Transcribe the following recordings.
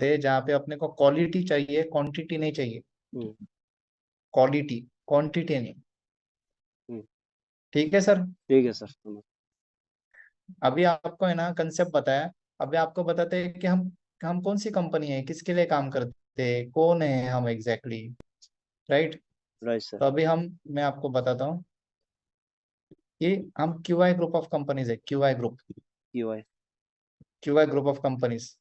थे जहाँ पे अपने को क्वालिटी चाहिए, क्वांटिटी नहीं चाहिए। हम्म। क्वालिटी, क्वांटिटी नहीं। हम्म। ठीक है सर। ठीक है सर, समझ। अभी आपको है ना कंसेप्ट बताया। अभी आपको बताते हैं कि हम कौन सी कंपनी है, किसके लिए काम करते हैं, कौन है हम एग्जैक्टली, राइट। Right sir. तो अभी मैं आपको बताता हूँ कि हम क्यूआई ग्रुप ऑफ कंपनीज है, QI group. QI. QI group of companies,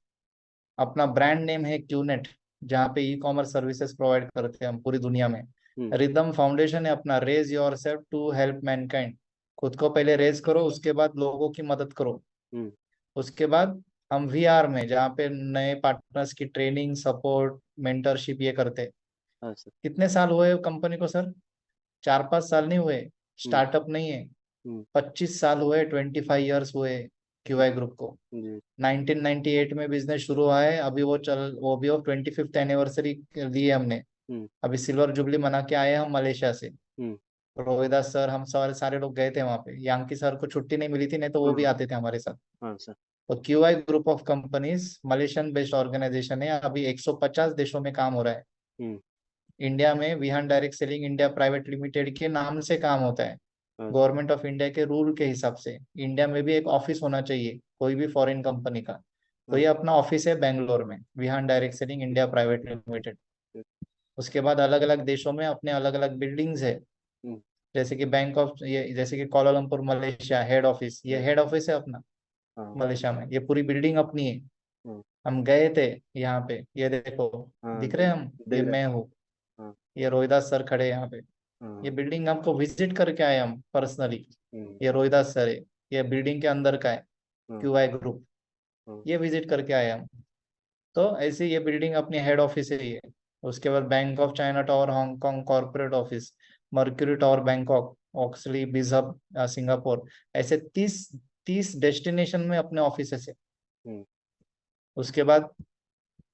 अपना ब्रांड नेम है क्यूनेट, जहाँ पे ई कॉमर्स सर्विसेज प्रोवाइड करते हैं हम पूरी दुनिया में। हम्म। रिदम फाउंडेशन है अपना, raise yourself to help mankind. खुद को पहले रेज करो, उसके बाद लोगों की मदद करो। हम्म। उसके बाद हम वीआर में, जहाँ पे नए पार्टनर्स की ट्रेनिंग, सपोर्ट, मेंटरशिप ये करते हैं। हाँ सर। कितने साल हुए कंपनी को सर? 4-5 साल नहीं हुए, हम्म। स्टार्टअप नहीं है। हम्म। 25 साल हुए, 25 ईयर्स हुए क्यूआई ग्रुप को। जी। 1998 में बिजनेस शुरू हुआ है, अभी वो भी 25th एनिवर्सरी ली है हमने। हम्म। अभी सिल्वर जुबली मना के आए हैं हम मलेशिया से। हम्म। रोहिदास सर, हम सारे सारे लोग गए थे वहां पे। यांकी सर को छुट्टी नहीं मिली थी, नहीं तो वो भी हाँ। आते थे हमारे साथ। हाँ सर। तो QI group of companies Malaysian based organisation है, अभी 150 देशों में काम हो रहा है। हम्म। इंडिया में Vihaan direct selling India private limited के नाम से काम होता है। हाँ सर। गवर्नमेंट ऑफ इंडिया के रूल के हिसाब से इंडिया में भी एक ऑफिस होना चाहिए, कोई भी फॉरेन कंपनी का। तो हाँ। ये अपना ऑफिस है बेंगलोर में, Vihaan direct selling India private limited. उसके बाद अलग अलग देशों में अपने अलग अलग बिल्डिंग्स है। हम्म। जैसे कि बैंक ऑफ ये, जैसे कि कोलालमपुर मलेशिया हेड ऑफिस, ये हेड ऑफिस है अपना हाँ। मलेशिया में। ये पूरी बिल्डिंग अपनी है। हाँ। हम गए थे यहाँ पे, ये देखो, हाँ, दिख रहे देख हैं हम, ये देख रहे मैं सर। हूँ। हाँ। ये रोहिदास सर खड़े हैं यहाँ पे। ये हाँ। बिल्डिंग हमको विजिट करके आए हम पर्सनली। हम्म। ये रोहिदास सर है, ये बिल्डिंग के अंदर का है हाँ। QI group. हाँ। ये विजिट करके आए हम। तो ऐसे ये बिल्डिंग अपनी हेड ऑफिस है ये। उसके बाद bank of China tower Hong Kong corporate office, Mercury tower Bangkok, Oxley Bizhub Singapore. ऐसे 30 डेस्टिनेशन में अपने ऑफिस है। हम्म। उसके बाद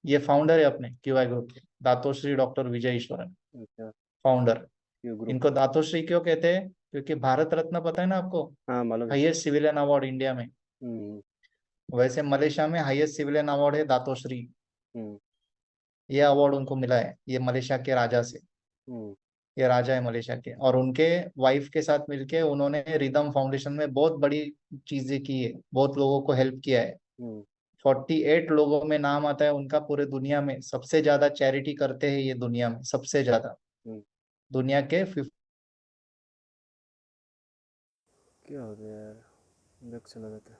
ये फाउंडर है अपने क्यूआई ग्रुप के, दातोश्री डॉक्टर विजय ईश्वरन, अच्छा। फाउंडर। Q group. इनको दातोश्री क्यों कहते हैं? क्योंकि भारत रत्न पता है ना आपको, हाँ, मालूम है sir. Highest civilian award India में। हम्म। वैसे मलेशिया में हाईएस्ट सिविलियन अवार्ड है दातोश्री। हम्म। ये अवार्ड उनको मिला है, ये मलेशिया के राजा से। हम्म। ये राजा है मलेशिया के, और उनके वाइफ के साथ मिलके उन्होंने रिदम फाउंडेशन में बहुत बड़ी चीजें की है, बहुत लोगों को हेल्प किया है। हम्म। 48 लोगों में नाम आता है उनका पूरे दुनिया में। सबसे ज्यादा चैरिटी करते हैं ये दुनिया में, सबसे ज्यादा हम्म। दुनिया के। क्या हो गया यार, बैग चला जाता है।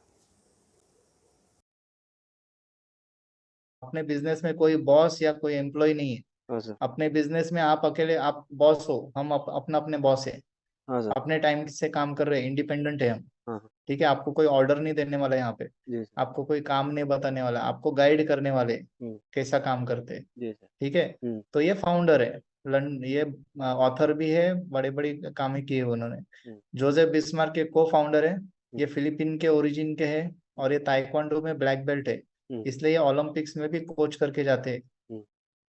अपने बिजनेस में कोई बॉस या कोई एम्प्लॉय नहीं है। हाँ सर। अपने बिजनेस में आप अकेले, आप बॉस हो, हम अपना अपने बॉस है। हाँ सर। अपने टाइम से काम कर रहे हैं, इंडिपेंडेंट है हम। हाँ हाँ। ठीक है, आपको कोई ऑर्डर नहीं देने वाला है यहाँ पे। जी सर। आपको कोई काम नहीं बताने वाला, आपको गाइड करने वाले हम्म। कैसा काम करते हैं। जी सर। ठीक है। हम्म। तो ये फाउंडर है। ये ऑथर भी है, बड़े बड़ी काम किए हैं उन्होंने। हम्म। जोसेफ बिस्मार्क के को फाउंडर है। हम्म। ये फिलीपीन के ओरिजिन के हैं, और ये ताइक्वांडो में ब्लैक बेल्ट है। हम्म। इसलिए ये ओलंपिक्स में भी कोच करके जाते हैं हम्म।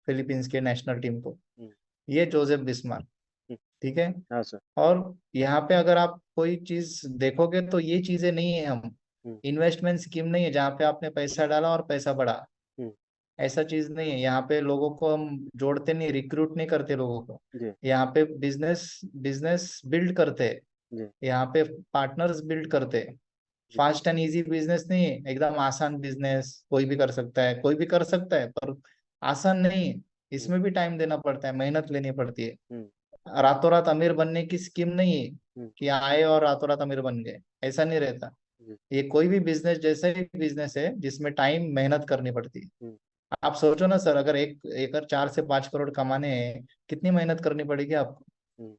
फिलीपींस के नेशनल टीम को। हम्म। ये जोसेफ बिस्मार्क। हम्म। ठीक है। हाँ सर। और यहाँ पे अगर आप कोई चीज देखोगे तो ये चीजें नहीं है हम, हम्म। इन्वेस्टमेंट स्कीम नहीं है जहाँ पे आपने पैसा डाला और पैसा बढ़ा। हम्म। ऐसा चीज नहीं है यहाँ पे। लोगों को हम जोड़ते नहीं, रिक्रूट नहीं करते लोगों को। जी। यहाँ पे बिजनेस बिजनेस बिल्ड करते हैं। जी। यहाँ पे पार्टनर्स बिल्ड करते हैं। जी। फास्ट एंड इजी बिजनेस नहीं है, एकदम आसान बिजनेस कोई भी कर सकता है, कोई भी कर सकता है, पर आसान नहीं है। हम्म। इसमें भी टाइम देना पड़ता है, मेहनत लेनी पड़ती है। हम्म। रातों रात अमीर बनने की स्कीम नहीं है हम्म। कि आए और रातों रात अमीर बन गए, ऐसा नहीं रहता। जी। ये कोई भी बिजनेस जैसे ही बिजनेस है जिसमें टाइम मेहनत करनी पड़ती है। हम्म। आप सोचो ना सर, अगर एक एकड़ 4 से 5 करोड़ कमाने हैं, कितनी मेहनत करनी पड़ेगी आपको? हम्म।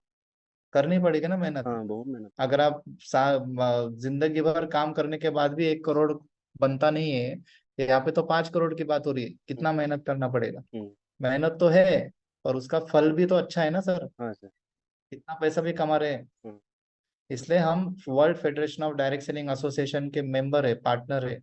करनी पड़ेगी ना मेहनत। हाँ, बहुत मेहनत। अगर आप जिंदगी भर काम करने के बाद भी 1 करोड़ बनता नहीं है, तो यहाँ पे तो 5 करोड़ की बात हो रही है, हम्म। कितना मेहनत करना पड़ेगा। हम्म। मेहनत तो है, और उसका फल भी तो अच्छा है ना सर। हाँ सर। कितना पैसा भी कमा रहे हैं। हम्म। इसलिए हम world federation of direct selling association के मेंबर है, पार्टनर है।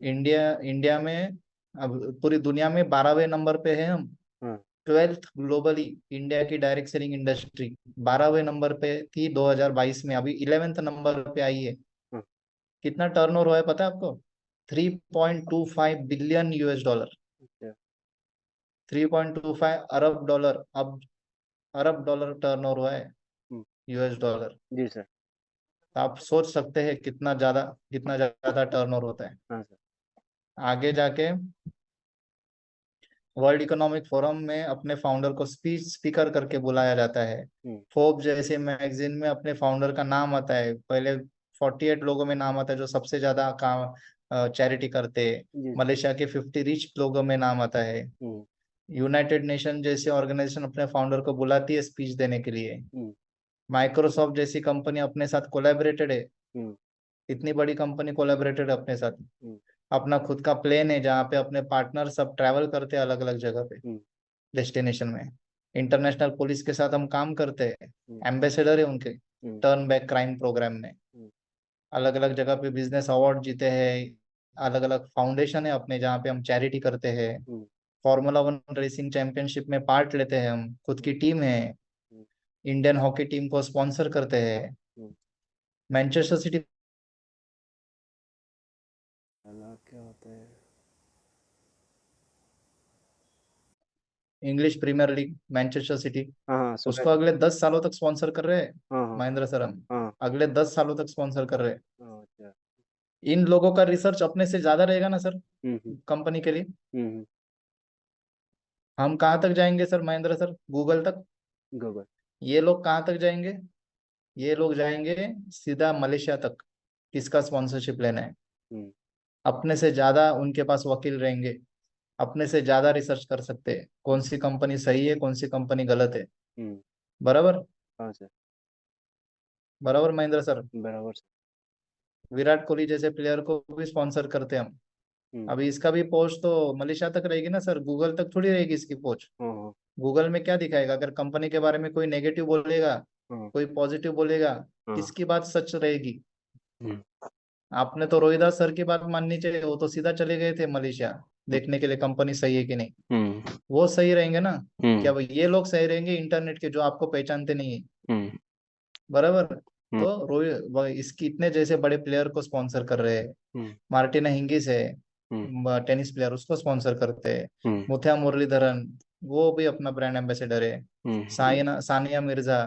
इंडिया इंडिया में, अब पूरी दुनिया में 12वें नंबर पे है हम। हाँ। 12th ग्लोबली, इंडिया की डायरेक्ट सेलिंग इंडस्ट्री 12वें नंबर पे थी 2022 में, अभी 11th नंबर पे आई है। हाँ। कितना टर्नओवर हुआ है पता है आपको? 3.25 बिलियन यूएस डॉलर। अच्छा। 3.25 अरब डॉलर, अब अरब डॉलर टर्न ओवर हुआ है, हम्म, यूएस डॉलर। जी सर। तो आप सोच सकते हैं कितना ज्यादा टर्न ओवर होता है। हाँ सर। आगे जाके वर्ल्ड इकोनॉमिक फोरम में अपने फाउंडर को स्पीकर करके बुलाया जाता है। हम्म, फोर्ब जैसे मैगजीन में अपने फाउंडर का नाम आता है, पहले 48 लोगों में नाम आता है जो सबसे ज्यादा काम चैरिटी करते हैं। जी सर। मलेशिया के 50 रिच लोगों में नाम आता है। हम्म, यूनाइटेड नेशन जैसी ऑर्गेनाइजेशन अपने फाउंडर को बुलाती है स्पीच देने के लिए। हम्म, माइक्रोसॉफ्ट जैसी कंपनी अपने साथ कोलैबोरेटेड है, हम्म, इतनी बड़ी कंपनी कोलैबोरेटेड है अपने साथ। हम्म, अपना खुद का प्लेन है जहाँ पे अपने पार्टनर सब ट्रैवल करते हैं अलग अलग जगह पे, हम्म, डेस्टिनेशन में। इंटरनेशनल पुलिस के साथ हम काम करते हैं, हम्म, एम्बेसडर है उनके हम्म, टर्न बैक क्राइम प्रोग्राम में। हम्म, अलग अलग जगह पे बिजनेस अवार्ड जीते हैं। अलग अलग फाउंडेशन है अपने जहाँ पे हम चैरिटी करते हैं। हम्म, फॉर्मूला 1 रेसिंग चैंपियनशिप में पार्ट लेते हैं, हम खुद की टीम है। हम्म, इंडियन हॉकी टीम को स्पॉन्सर करते हैं। हम्म। मैनचेस्टर सिटी अलग क्या होता है? English Premier League Manchester City, हाँ हाँ, सुना है उसको सर। अगले 10 सालों तक स्पॉन्सर कर रहे हैं हाँ हाँ। महेंद्र सर हम। हाँ अगले 10 सालों तक स्पॉन्सर कर रहे हैं। हाँ, अच्छा। इन लोगों का रिसर्च अपने से ज्यादा रहेगा ना सर, हम्म, कंपनी के लिए। हम्म। हम कहाँ तक जाएंगे सर महेंद्र सर, गूगल तक। गूगल। ये लोग कहाँ तक जाएंगे, ये लोग जाएंगे सीधा मलेशिया तक, किसका स्पॉन्सरशिप लेना है। हम्म, अपने से ज्यादा उनके पास वकील रहेंगे, अपने से ज्यादा रिसर्च कर सकते हैं कौन हम्म, सी कंपनी सही है कौन सी कंपनी गलत है। हम्म। बराबर, हाँ सर। बराबर महेंद्र सर। बराबर सर। विराट कोहली जैसे प्लेयर को भी स्पॉन्सर करते हैं हम। हम्म। अभी इसका भी पहुंच तो मलेशिया तक रहेगी ना सर, गूगल तक थोड़ी रहेगी इसकी पहुंच। हाँ हाँ। गूगल में क्या दिखाएगा, अगर कंपनी के बारे में कोई नेगेटिव बोलेगा, हाँ कोई पॉजिटिव बोलेगा, हाँ। किसकी बात सच रहेगी। हम्म, आपने तो रोहिदास सर की बात माननी चाहिए, वो तो सीधा चले गए थे मलेशिया देखने के लिए कंपनी सही है कि नहीं। हम्म, वो सही रहेंगे ना, क्या हम्म, भाई ये लोग सही रहेंगे इंटरनेट के जो आपको पहचानते नहीं है। हम्म, बराबर। हम्म, तो इसकी इतने जैसे बड़े प्लेयर को स्पॉन्सर कर रहे हैं। हम्म, मार्टिना हिंगिस है, हम्म, टेनिस प्लेयर, उसको स्पॉन्सर करते हैं। हम्म, मुथिया मुरलीधरन, वो भी अपना ब्रांड एम्बेसडर है। हम्म, सानिया मिर्जा,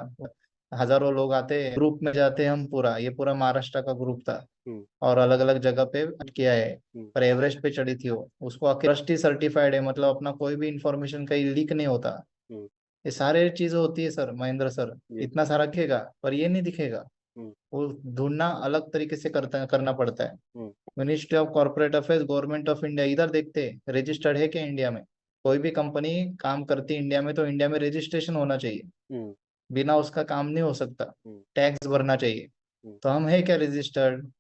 हजारों लोग आते हैं, ग्रुप में जाते हैं हम, पूरा ये पूरा महाराष्ट्र का ग्रुप था। हम्म, और अलग अलग जगह पे किया है। हम्म, पर एवरेस्ट पे चढ़ी थी वो, उसको ट्रस्टी सर्टिफाइड है, मतलब अपना कोई भी इंफॉर्मेशन कहीं लीक नहीं होता। हम्म, ये सारे चीजें होती है सर महेंद्र सर। जी। इतना सारा दिखेगा पर ये नहीं दिखेगा। हम्म, वो ढूंढना अलग तरीके से करना पड़ता है। हम्म, ministry of corporate affairs government of India, इधर देखते हैं रजिस्टर्ड है क्या इंडिया में। कोई भी कंपनी काम करती है इंडिया में तो इंडिया में रजिस्ट्रेशन होना चाहिए, हम्म, बिना उसका काम नहीं हो सकता। हम्म, टैक्स भरना चाहिए। हम्म, तो हम है क्या रजिस्टर्ड,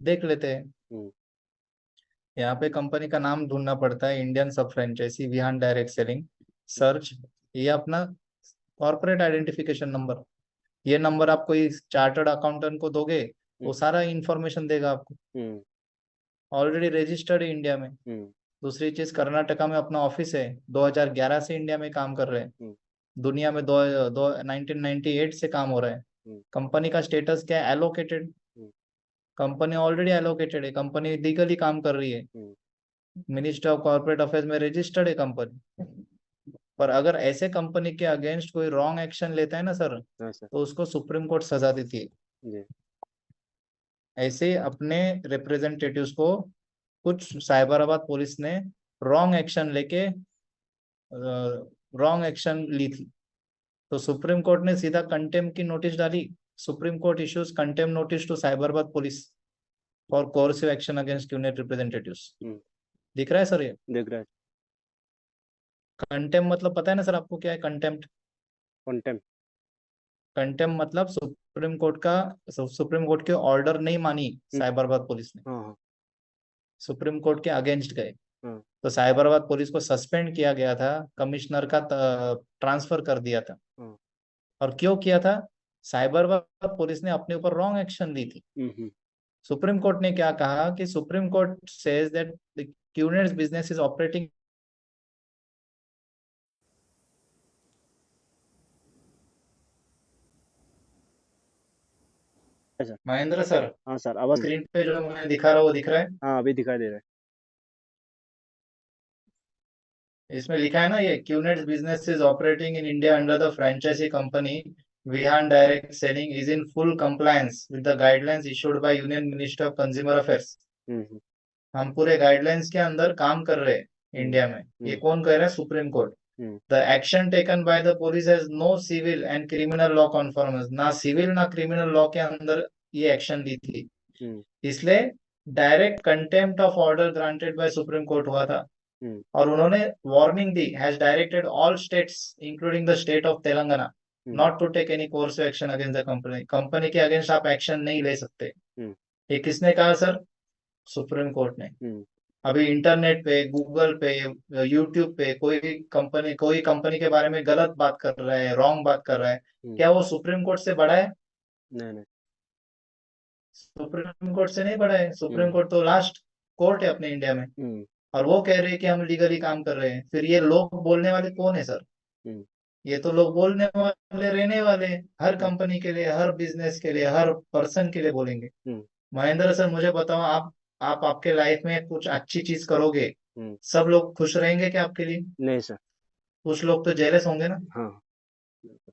देख लेते हैं। हम्म, यहाँ पे कंपनी का नाम ढूंढना पड़ता है, इंडियन सब franchise Vihaan direct selling, search. ये अपना कॉर्पोरेट आइडेंटिफिकेशन नंबर, ये नंबर आप कोई चार्टर्ड अकाउंटेंट को दोगे, वो हम्म, सारा इंफॉर्मेशन देगा आपको। हम्म, ऑलरेडी रजिस्टर्ड है इंडिया में। हम्म, दूसरी चीज, कर्नाटका में अपना ऑफिस है, 2011 से इंडिया में काम कर रहे हैं। हम्म, दुनिया में दो, दो 1998 से काम हो रहा है। हम्म, कंपनी का स्टेटस क्या है, एलोकेटेड। हम्म, कंपनी ऑलरेडी एलोकेटेड है, कंपनी लीगली काम कर रही है। हम्म, मिनिस्ट्री ऑफ कॉर्पोरेट अफेयर्स में रजिस्टर्ड है कंपनी। पर अगर ऐसे कंपनी के अगेंस्ट कोई रॉन्ग एक्शन लेता है ना सर, हाँ सर। तो उसको सुप्रीम कोर्ट सजा देती है। जी। ऐसे अपने रिप्रेजेंटेटिव्स को कुछ साइबराबाद पुलिस ने रॉन्ग एक्शन लेके रॉन्ग एक्शन ली थी, तो सुप्रीम कोर्ट ने सीधा कंटेम की नोटिस डाली। Supreme Court issues contempt notice to Cyberabad police for coercive action against unit representatives. हम्म, दिख रहा है सर ये। देख रहा है। कंटेम मतलब पता है ना सर आपको क्या है कंटेम्प्ट। कंटेम्प। कंटेम मतलब सुप्रीम कोर्ट के ऑर्डर नहीं मानी हम्म, साइबराबाद पुलिस ने, हाँ हाँ। सुप्रीम कोर्ट के अगेंस्ट गए। हाँ। तो साइबराबाद पुलिस को सस्पेंड किया गया था, कमिश्नर का ट्रांसफर कर दिया था। हाँ। और क्यों किया था, साइबराबाद पुलिस ने अपने ऊपर रॉन्ग एक्शन ली थी। हम्म। सुप्रीम कोर्ट ने क्या कहा कि Supreme Court says that the QNet's business is operating. अच्छा। महेंद्र सर, हाँ सर, आवाज। स्क्रीन पे जो मैं दिखा रहा हूँ वो दिख रहा है। हाँ, अभी दिखाई दे रहा है। इसमें लिखा है ना, ये QNet business is operating in India under the franchisee company Vihaan direct selling is in full compliance with the guidelines issued by Union Minister of Consumer Affairs. हम्म हम पूरे गाइडलाइंस के अंदर काम कर रहे हैं हम्म इंडिया में। ये हम्म कौन कह रहा है? Supreme Court. Hmm the action taken by the police has no civil and criminal law conformance. ना सिविल ना क्रिमिनल लॉ के अंदर ये एक्शन ली थी, हम्म इसलिए direct contempt of order granted by Supreme Court हुआ था। हम्म और उन्होंने वार्निंग दी, has directed all states including the state of Telangana hmm not to take any coercive action against the company. Company के अगेंस्ट आप एक्शन नहीं ले सकते। हम्म ये किसने कहा सर? सुप्रीम कोर्ट ने। हम्म अभी इंटरनेट पे, गूगल पे, यूट्यूब पे कोई कंपनी के बारे में गलत बात कर रहा है, रॉन्ग बात कर रहा है, हम्म, क्या वो सुप्रीम कोर्ट से बड़ा है? नहीं नहीं। सुप्रीम कोर्ट से नहीं बड़ा है। सुप्रीम हम्म कोर्ट तो लास्ट कोर्ट है अपने इंडिया में। हम्म और वो कह रहे हैं कि हम लीगली काम कर रहे हैं, फिर ये लोग बोलने वाले कौन है सर? हम्म ये तो लोग बोलने वाले, रहने वाले हैं। हर हम्म कंपनी के लिए, हर बिजनेस के लिए, हर पर्सन के लिए बोलेंगे। हम्म महेंद्र सर, मुझे बताओ, आप आपके लाइफ में कुछ अच्छी चीज करोगे, हम्म, सब लोग खुश रहेंगे क्या आपके लिए? नहीं सर। कुछ लोग तो जेलस होंगे ना। हाँ, बिल्कुल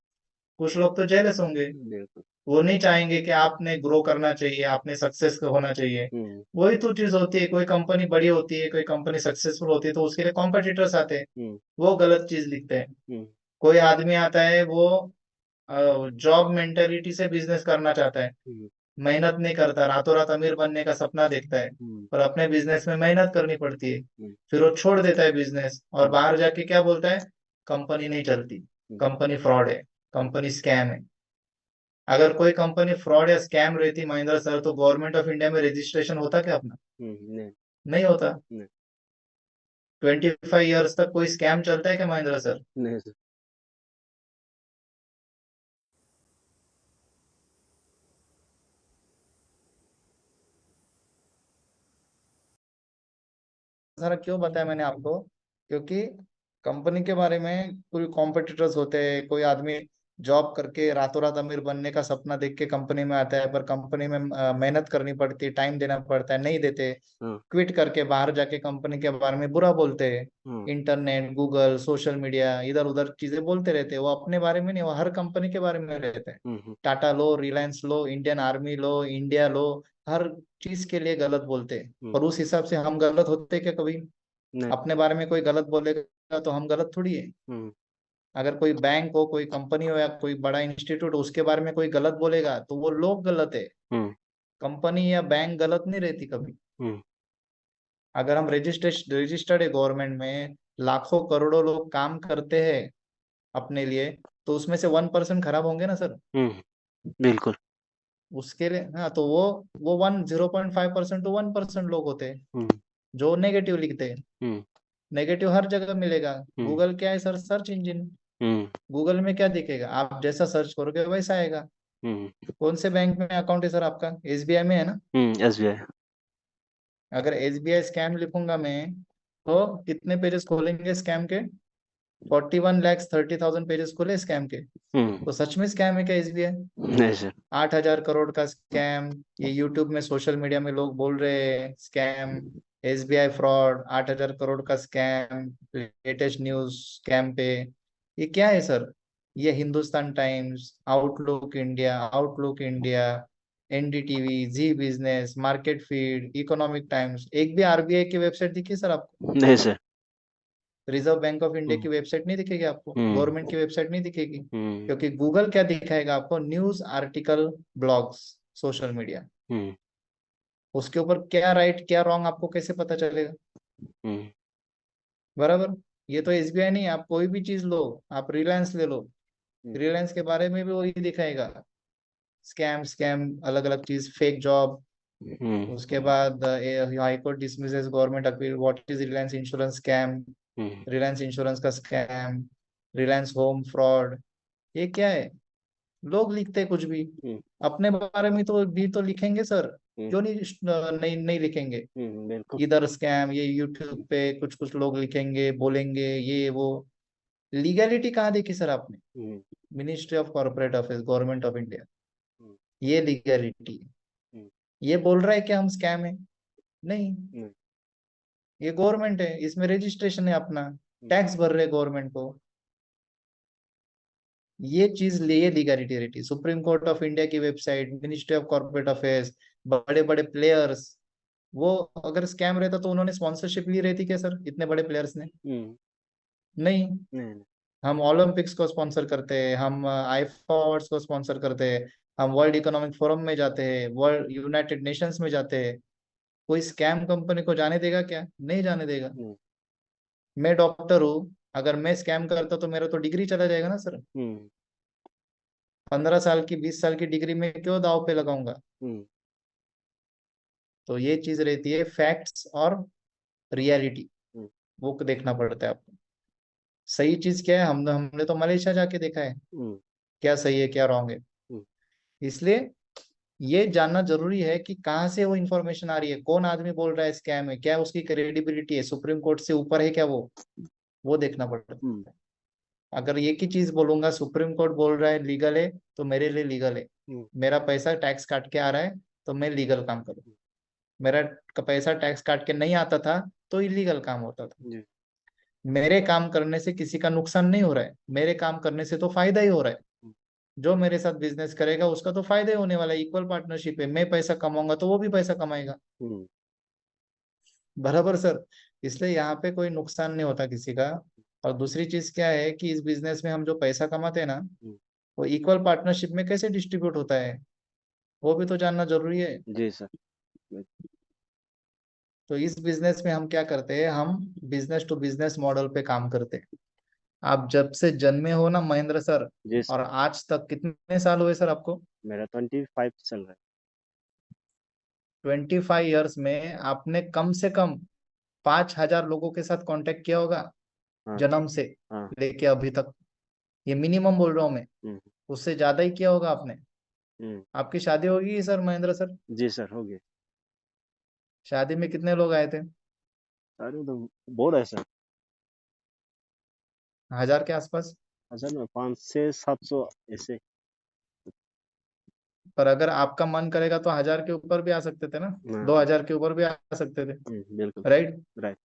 कुछ लोग तो जेलस होंगे। बिल्कुल। वो नहीं चाहेंगे कि आपने ग्रो करना चाहिए, आपने सक्सेस होना चाहिए। हम्म वही तो चीज होती है, कोई कंपनी बड़ी होती है, कोई कंपनी सक्सेसफुल होती है, तो उसके लिए कॉम्पिटिटर्स आते हैं, हम्म वो गलत चीज लिखते हैं। हम्म कोई आदमी आता है, वो जॉब मेंटेलिटी से बिजनेस करना चाहता है, हम्म मेहनत नहीं करता, रातों रात अमीर बनने का सपना देखता है, हम्म पर अपने बिजनेस में मेहनत करनी पड़ती है। हम्म फिर वो छोड़ देता है बिजनेस और हम्म बाहर जाके क्या बोलता है? कंपनी नहीं चलती, हम्म कंपनी फ्रॉड है, कंपनी स्कैम है। अगर कोई कंपनी फ्रॉड या स्कैम रहती महेंद्र सर, तो गवर्नमेंट ऑफ इंडिया में रजिस्ट्रेशन होता क्या अपना? नहीं नहीं होता। नहीं 25 ईयर्स तक कोई स्कैम चलता है क्या महेंद्र सर? नहीं सर। सारा क्यों बताया मैंने आपको? क्योंकि कंपनी के बारे में कोई कॉम्पिटिटर्स होते हैं, कोई आदमी जॉब करके रातों रात अमीर बनने का सपना देख के कंपनी में आता है, पर कंपनी में मेहनत करनी पड़ती है, टाइम देना पड़ता है, नहीं देते, हाँ क्विट करके बाहर जाके कंपनी के बारे में बुरा बोलते हैं। हाँ इंटरनेट, गूगल, सोशल मीडिया, इधर उधर चीजें बोलते रहते हैं। वो अपने बारे में नहीं, वो हर कंपनी के बारे में रहते हैं। हम्म टाटा लो, रिलायंस लो, इंडियन आर्मी लो, इंडिया लो, हर चीज के लिए गलत बोलते हैं। हम्म और उस हिसाब से हम गलत होते क्या कभी? नहीं। अपने बारे में कोई गलत बोलेगा तो हम गलत थोड़ी है। हम्म अगर कोई बैंक हो, कोई कंपनी हो, या कोई बड़ा इंस्टीट्यूट, उसके बारे में कोई गलत बोलेगा तो वो लोग गलत है, हम्म कंपनी या बैंक गलत नहीं रहती कभी। हम्म अगर हम रजिस्टर्ड है गवर्नमेंट में, लाखों करोड़ों लोग काम करते हैं अपने लिए, तो उसमें से 1% खराब होंगे ना सर? बिल्कुल। उसके लिए हाँ, तो वो 0.5% टू 1% लोग होते हैं हम्म जो नेगेटिव लिखते हैं। हम्म नेगेटिव हर जगह मिलेगा। हम्म गूगल क्या है सर? Search engine. हम्म गूगल में क्या दिखेगा? आप जैसा सर्च करोगे वैसा आएगा। हम्म कौन से बैंक में अकाउंट है सर आपका? एसबीआई में है ना? SBI। अगर एसबीआई स्कैम लिखूंगा मैं, तो कितने पेजेस खोलेंगे स्कैम के? 41,30,000 पेजेस खुले स्कैम के। हम्म तो सच में स्कैम है क्या एसबीआई? नहीं सर। 8,000 करोड़ का स्कैम। ये यूट्यूब में, सोशल मीडिया में लोग बोल रहे हैं स्कैम, एसबीआई फ्रॉड, 8,000 करोड़ का स्कैम, लेटेस्ट न्यूज स्कैम पे। ये क्या है सर? ये Hindustan Times, Outlook India, NDTV, Zee business, market feed, economic times, एक भी आरबीआई की वेबसाइट दिखी सर आपको? नहीं sir. Reserve Bank of India हम्म की वेबसाइट नहीं दिखेगी आपको? हम्म गवर्नमेंट की वेबसाइट नहीं दिखेगी? हम्म क्योंकि गूगल क्या दिखाएगा आपको? News article, blogs, social media. हम्म उसके ऊपर क्या राइट क्या रॉन्ग आपको कैसे पता चलेगा? हम्म बराबर। ये तो एसबीआई नहीं, आप कोई भी चीज लो, आप रिलायंस ले लो, हम्म रिलायंस के बारे में भी वही दिखाएगा। स्कैम स्कैम, अलग अलग चीज, फेक जॉब। हम्म उसके बाद high court dismisses government appeal, what is Reliance insurance scam, hmm Reliance insurance का स्कैम, रिलायंस होम फ्रॉड। ये क्या है? लोग लिखते हैं कुछ भी। हम्म अपने बारे में तो भी तो लिखेंगे सर। हम्म क्यों नहीं? नहीं नहीं लिखेंगे। बिल्कुल। इधर स्कैम, ये यूट्यूब पे कुछ कुछ लोग लिखेंगे, बोलेंगे ये वो। लीगैलिटी कहाँ देखी सर आपने? हम्म ministry of corporate affairs, government of India, हम्म ये लीगैलिटी है। हम्म ये बोल रहा है कि हम स्कैम है? नहीं। नहीं। ये गवर्नमेंट है, इसमें रजिस्ट्रेशन है अपना। टैक्स भर रहे गवर्नमेंट को। ये चीज ये लीगलिटी रहती। सुप्रीम कोर्ट ऑफ इंडिया की website, ministry of corporate affairs, बड़े बड़े प्लेयर्स, वो अगर स्कैम रहता तो उन्होंने स्पॉन्सरशिप ली रहती क्या सर, इतने बड़े प्लेयर्स ने? हम्म। नहीं। नहीं नहीं। हम ओलंपिक्स को स्पॉन्सर करते हैं, हम आईफा अवार्ड्स को स्पॉन्सर करते हैं, हम वर्ल्ड इकोनॉमिक फोरम में जाते हैं, वर्ल्ड यूनाइटेड नेशंस में जाते हैं। कोई स्कैम कंपनी को जाने देगा क्या? नहीं जाने देगा। नहीं। मैं डॉक्टर हूँ, अगर मैं स्कैम करता तो मेरा तो डिग्री चला जाएगा ना सर। हम्म। 15 साल की 20 साल की डिग्री में क्यों दाव पे लगाऊंगा? हम्म। तो ये चीज रहती है, फैक्ट्स और रियलिटी, हम्म। वो देखना पड़ता है आपको। सही चीज क्या है, हमने हमने तो मलेशिया जाके देखा है हम्म। क्या सही है क्या रॉन्ग है। हम्म। इसलिए ये जानना जरूरी है कि कहाँ से वो इंफॉर्मेशन आ रही है, कौन आदमी बोल रहा है स्कैम है, क्या उसकी क्रेडिबिलिटी है, सुप्रीम कोर्ट से ऊपर है क्या वो देखना पड़ता हम्म। है। अगर एक ही चीज बोलूंगा, सुप्रीम कोर्ट बोल रहा है लीगल है, तो मेरे लिए लीगल है। हम्म। मेरा पैसा टैक्स काट के आ रहा है, तो मैं लीगल काम करूँ। मेरा पैसा टैक्स काट के नहीं आता था, तो इलीगल काम होता था। जी। मेरे काम करने से किसी का नुकसान नहीं हो रहा है, मेरे काम करने से तो फायदा ही हो रहा है। हम्म। जो मेरे साथ बिजनेस करेगा उसका तो फायदा ही होने वाला है, इक्वल पार्टनरशिप है। मैं पैसा कमाऊंगा तो वो भी पैसा कमाएगा। हम्म। बराबर सर। इसलिए यहाँ पे कोई नुकसान नहीं होता किसी का। और दूसरी चीज क्या है कि इस बिजनेस में हम जो पैसा कमाते हैं ना, हम्म। वो इक्वल पार्टनरशिप में कैसे डिस्ट्रीब्यूट होता है, वो भी तो जानना जरूरी है। जी सर। मैं- तो इस बिजनेस में हम क्या करते हैं, हम बिजनेस टू बिजनेस मॉडल पे काम करते हैं। आप जब से जन्मे हो ना महेंद्र सर, जी और सर। आज तक कितने साल हुए सर आपको? मेरा 25 चल रहा 25 ईयर्स में आपने कम से कम 5,000 लोगों के साथ कांटेक्ट किया होगा, है। हाँ। जन्म से हाँ। लेके अभी तक। ये मिनिमम बोल रहा हूँ मैं, हम्म। उससे ज्यादा ही किया होगा आपने। हम्म। आपकी शादी होगी सर महेंद्र सर? जी सर, हो गए। शादी में कितने लोग आए थे? अरे तो बहुत है सर। 1,000 के आसपास? असल में 500 से 700 ऐसे। पर अगर आपका मन करेगा तो 1,000 के ऊपर भी आ सकते थे ना, दो हाँ। हजार के ऊपर भी आ सकते थे। बिल्कुल। राइट। राइट।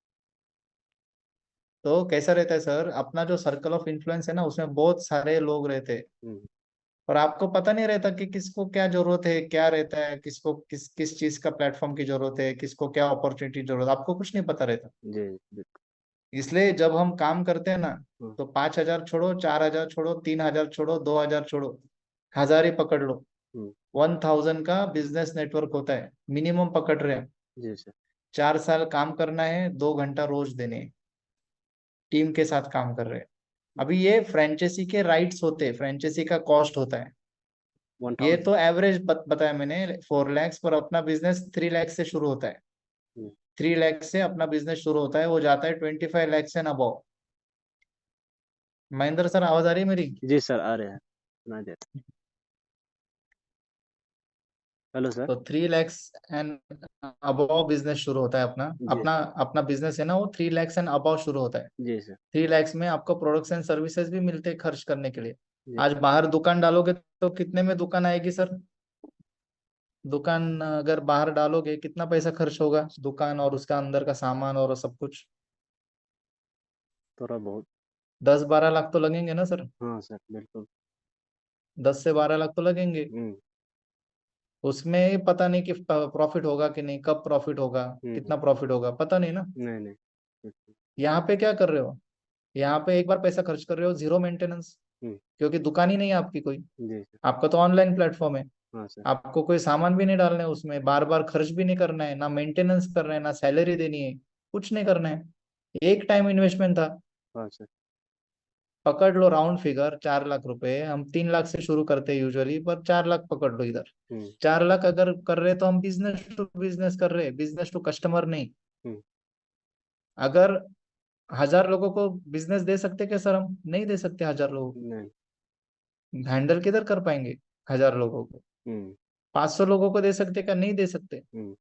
तो कैसा रहता है सर, अपना जो सर्कल ऑफ इन्फ्लुएंस है ना, उसमें बहुत सारे लोग रहते हैं। हम्म। और आपको पता नहीं रहता कि किसको क्या जरूरत है, क्या रहता है, किसको किस किस चीज का प्लेटफॉर्म की जरूरत है, किसको क्या अपॉर्चुनिटी जरूरत है, आपको कुछ नहीं पता रहता। जी बिल्कुल। इसलिए जब हम काम करते हैं ना, हाँ। तो 5,000 छोड़ो, 4,000 छोड़ो, 3,000 छोड़ो, 2,000 छोड़ो, 1,000 ही पकड़ लो। हम्म। 1,000 का बिजनेस नेटवर्क होता है, मिनिमम पकड़ रहे हैं। जी सर। 4 साल काम करना है, 2 घंटा रोज देने हैं, टीम के साथ काम कर रहे हैं। अभी ये फ्रेंचाइजी के राइट्स होते हैं, फ्रेंचाइजी का कॉस्ट होता है। वन ये थाउजेंड तो एवरेज बताया मैंने, 4 lakhs, पर अपना बिजनेस 3 lakhs से शुरू होता है। 3 lakhs से अपना बिजनेस शुरू होता है, वो जाता है 25 lakhs and above. Mahendra sir आवाज आ रही है मेरी? जी सर, आ रहे हैं, सुना दे। Hello sir. तो 3 lakhs एंड अबव बिजनेस शुरू होता है अपना। जी। अपना अपना बिजनेस है ना, वो 3 lakhs एंड अबव शुरू होता है। जी सर। 3 lakhs में आपको प्रोडक्ट्स एंड सर्विसेज भी मिलते हैं खर्च करने के लिए। जी। आज बाहर दुकान डालोगे तो कितने में दुकान आएगी सर? दुकान अगर बाहर डालोगे कितना पैसा खर्च होगा, दुकान और उसका अंदर का सामान और सब कुछ? थोड़ा बहुत। 10-12 लाख तो लगेंगे ना सर? हाँ सर, बिल्कुल। 10 से 12 लाख तो लगेंगे। हम्म। उसमें पता नहीं कि प्रॉफिट होगा कि नहीं, कब प्रॉफिट होगा, हम्म। कितना प्रॉफिट होगा, पता नहीं ना। नहीं नहीं। बिल्कुल। यहाँ पे क्या कर रहे हो, यहाँ पे एक बार पैसा खर्च कर रहे हो, जीरो मेंटेनेंस। हम्म। क्योंकि दुकान ही नहीं है आपकी कोई, जी सर। आपका तो ऑनलाइन प्लेटफॉर्म है। हाँ सर। आपको कोई सामान भी नहीं डालना है उसमें, बार बार खर्च भी नहीं करना है, ना मेंटेनेंस करना है, ना सैलरी देनी है, कुछ नहीं करना है। एक टाइम इन्वेस्टमेंट था। हाँ सर। पकड़ लो राउंड फिगर 4 लाख रुपए, हम 3 लाख से शुरू करते हैं यूजुअली, पर 4 लाख पकड़ लो इधर। हम्म। 4 लाख अगर कर रहे तो हम बिजनेस टू बिजनेस कर रहे हैं, बिजनेस टू कस्टमर नहीं। हम्म। अगर 1,000 लोगों को बिजनेस दे सकते क्या सर? हम नहीं दे सकते 1,000 लोगों नहीं। को, हैंडल किधर कर पाएंगे 1,000 लोगों को? हम्म। 500 लोगों को दे सकते क्या? नहीं दे सकते। हम्म।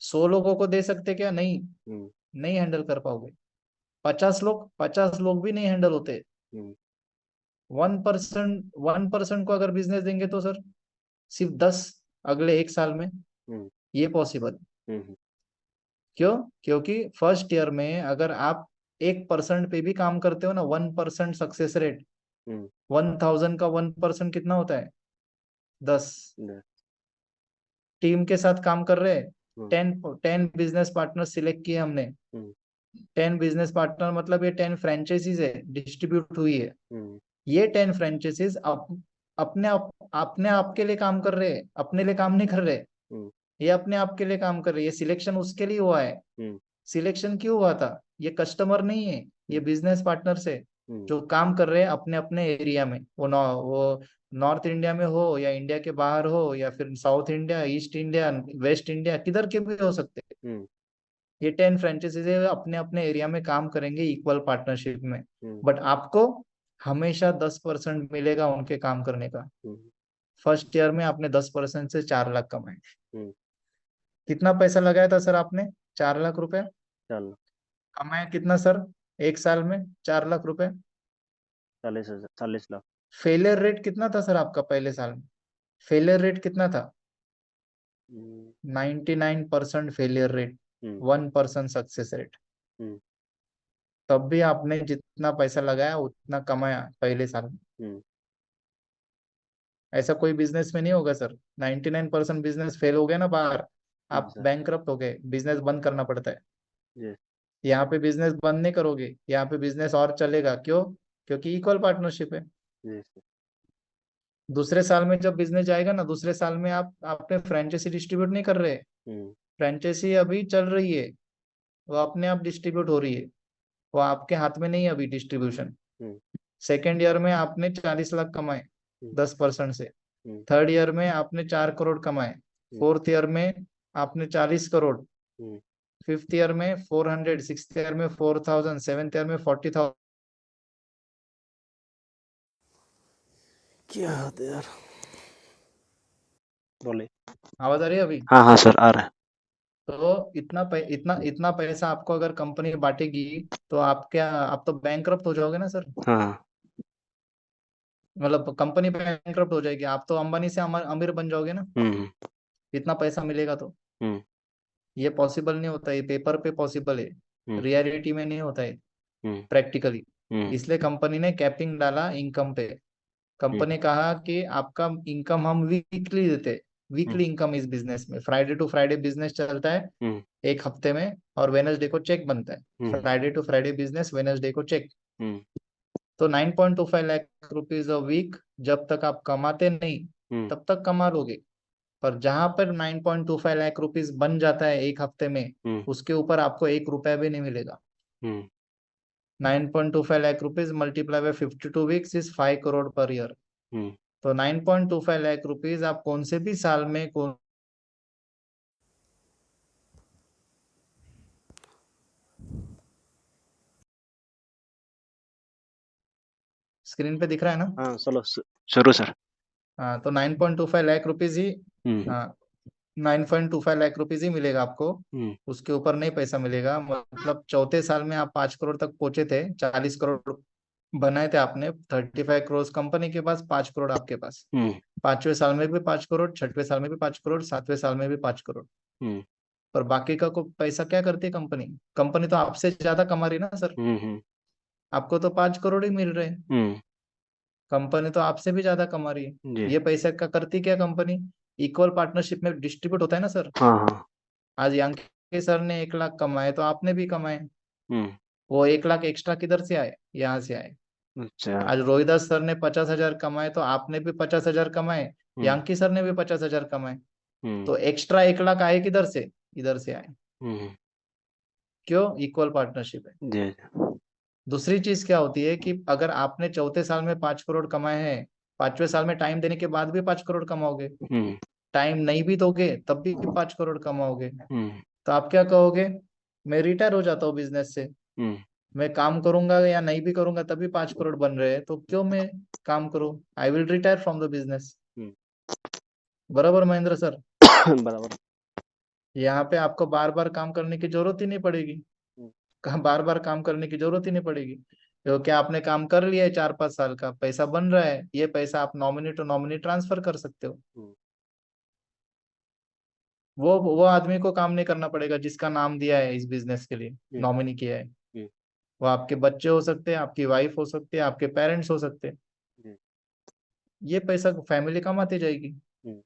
100 लोगों को दे सकते क्या? नहीं। हम्म। नहीं हैंडल कर पाओगे। 50 लोग भी नहीं हैंडल होते। हम्म। 1% को अगर बिजनेस देंगे तो सर, सिर्फ 10 अगले 1 साल में, हम्म। ये पॉसिबल। हम्म। क्यों? क्योंकि फर्स्ट ईयर में अगर आप 1% पे भी काम करते हो ना, 1% सक्सेस रेट, 1000 का 1% कितना होता है? 10। टीम के साथ काम कर रहे हैं, 10 बिजनेस पार्टनर सिलेक्ट किए हमने। 10 बिजनेस पार्टनर मतलब ये 10 फ्रेंचाइजीज है, डिस्ट्रीब्यूट हुई है। ये 10 फ्रेंचाइजीज अपने आप के लिए काम कर रहे हैं, अपने लिए काम नहीं कर रहे। ये अपने आप के लिए काम कर रहे हैं। ये सिलेक्शन उसके लिए हुआ है। सिलेक्शन क्यों हुआ था? ये कस्टमर नहीं है, ये बिजनेस पार्टनर से जो काम कर रहे हैं अपने अपने एरिया में। वो नॉर्थ इंडिया में हो या इंडिया के बाहर हो या फिर south India, east India, waste India, किधर के भी हो सकते हैं। ये 10 फ्रेंचाइजीज अपने अपने एरिया में काम करेंगे इक्वल पार्टनरशिप में। बट आपको हमेशा 10% मिलेगा उनके काम करने का। फर्स्ट ईयर में आपने 10% से 4 लाख कमाए। कितना पैसा लगाया था सर आपने? 4 लाख रुपए। कमाया कितना सर एक साल में? 4 लाख रुपए। 40 लाख। फेलियर रेट कितना था सर आपका पहले साल में? फेलियर रेट कितना था? 99% फेलियर रेट, 1% सक्सेस रेट। तब भी आपने जितना पैसा लगाया उतना कमाया पहले साल में। ऐसा कोई बिजनेस में नहीं होगा सर। 99% बिजनेस फेल हो गया ना बाहर, आप बैंकरप्ट हो गए, बिजनेस बंद करना पड़ता है। यहाँ पे बिजनेस बंद नहीं करोगे, यहाँ पे बिजनेस और चलेगा। क्यों? क्योंकि इक्वल पार्टनरशिप है। दूसरे साल में जब बिजनेस जाएगा ना, दूसरे साल में आप आपने फ्रेंचाइजी डिस्ट्रीब्यूट नहीं कर रहे। फ्रेंचाइजी अभी चल रही है, वो अपने आप डिस्ट्रीब्यूट हो रही है, वो आपके हाथ में नहीं है अभी डिस्ट्रीब्यूशन। सेकेंड ईयर में आपने 40 लाख कमाए 10% से। थर्ड ईयर में आपने 4 करोड़ कमाए। फोर्थ ईयर में आपने 40 करोड़। फिफ्थ ईयर में 400, सिक्स्थ ईयर में 4000, सेवेंथ ईयर में 40,000। क्या होता है यार? बोले। आवाज आ रही है अभी? हाँ हाँ सर, आ रहा है। तो इतना पैसा आपको अगर कंपनी बांटेगी तो आप तो बैंकरप्ट हो जाओगे ना सर। हाँ। मतलब कंपनी बैंकरप्ट हो जाएगी, आप तो अंबानी से अमीर बन जाओगे ना, इतना पैसा मिलेगा तो। ये पॉसिबल नहीं होता, ये पेपर पे पॉसिबल है, रियलिटी में नहीं होता है, प्रैक्टिकली। इसलिए कंपनी ने कैपिंग डाला इनकम पे। कंपनी कहा कि आपका इनकम हम वीकली देते। वीकली इनकम इस बिजनेस में, फ्राइडे टू फ्राइडे बिजनेस चलता है एक हफ्ते में, और वेनसडे को चेक बनता है। Friday to Friday business, Wednesday को चेक। तो 9.25 लाख रुपीज अ वीक जब तक आप कमाते नहीं तब तक कमा लोगे। पर जहां पर 9.25 लाख रुपीज बन जाता है एक हफ्ते में, उसके ऊपर आपको 1 रुपया भी नहीं मिलेगा। 9.25 lakh rupees multiply by 52 weeks is 5 crore per year. तो 9.25 लाख रुपीज आप कौन से भी साल में कौन स्क्रीन पे दिख रहा है ना? हाँ चलो शुरू सर। हाँ, तो 9.25 लाख रुपीज ही, हाँ, 9.25 लाख रुपीज ही मिलेगा आपको। उसके ऊपर नहीं पैसा मिलेगा। मतलब चौथे साल में आप 5 करोड़ तक पहुंचे थे, 40 करोड़ बनाए थे आपने। 35 करोड़ कंपनी के पास, 5 करोड़ आपके पास। पांचवें साल में भी 5 करोड़, छठवें साल में भी 5 करोड़, सातवें साल में भी 5 करोड़। पर बाकी का को पैसा क्या करती है कंपनी? कंपनी तो आपसे ज्यादा कमा रही ना सर। आपको तो 5 करोड़ ही मिल रहे हैं, कंपनी तो आपसे भी ज्यादा कमा रही है। जी। ये पैसा का करती क्या कंपनी? इक्वल पार्टनरशिप में डिस्ट्रीब्यूट होता है ना सर। हाँ हाँ। आज यांके सर ने 1 लाख कमाए तो आपने भी कमाए। हम्म। वो 1 लाख एक्स्ट्रा किधर से आए? यहाँ से आए। अच्छा। आज रोहिदास सर ने 50,000 कमाए तो आपने भी 50,000 कमाए, यांकी सर ने भी 50,000 कमाए। तो एक्स्ट्रा 1 लाख आए किधर से? इधर से आए। क्यों? इक्वल पार्टनरशिप है। जी। दूसरी चीज क्या होती है कि अगर आपने चौथे साल में 5 करोड़ कमाए हैं, पांचवें साल में टाइम देने के बाद भी 5 करोड़ कमाओगे। टाइम नहीं भी दोगे तब भी 5 करोड़ कमाओगे। तो आप क्या कहोगे? मैं रिटायर हो जाता हूँ बिजनेस से, मैं काम करूंगा या नहीं भी करूंगा तभी 5 करोड़ बन रहे हैं, तो क्यों मैं काम करूं? I will retire from the business. बराबर महेंद्र सर? बराबर। यहाँ पे आपको बार बार काम करने की जरूरत ही नहीं पड़ेगी। कहाँ बार बार काम करने की जरूरत ही नहीं पड़ेगी, क्योंकि आपने काम कर लिया है 4-5 साल का, पैसा बन रहा है। ये पैसा आप नॉमिनी टू नॉमिनी ट्रांसफर कर सकते हो। वो आदमी को काम नहीं करना पड़ेगा जिसका नाम दिया है इस बिजनेस के लिए, नॉमिनी किया है। वो आपके बच्चे हो सकते हैं, आपकी वाइफ हो सकती है, आपके पेरेंट्स हो सकते हैं। जी। ये पैसा फैमिली कमाती जाएगी, हम्म।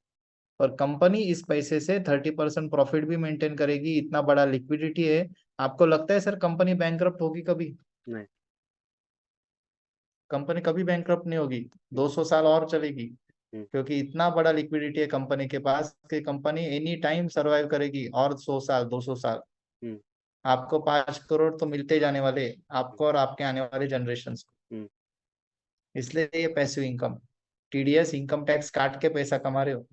और कंपनी इस पैसे से 30% प्रॉफिट भी मेंटेन करेगी। इतना बड़ा लिक्विडिटी है। आपको लगता है सर कंपनी बैंकरप्ट होगी कभी? नहीं। कंपनी कभी बैंकरप्ट नहीं होगी। हम्म। 200 साल और चलेगी, हम्म। क्योंकि इतना बड़ा लिक्विडिटी है कंपनी के पास कि कंपनी एनी टाइम सरवाइव करेगी, और 100 साल, 200 साल। हम्म। आपको 5 करोड़ तो मिलते जाने वाले, हम्म। आपको और आपके आने वाले जनरेशन को। हम्म। इसलिए ये passive income, TDS income tax काट के पैसा कमा रहे हो।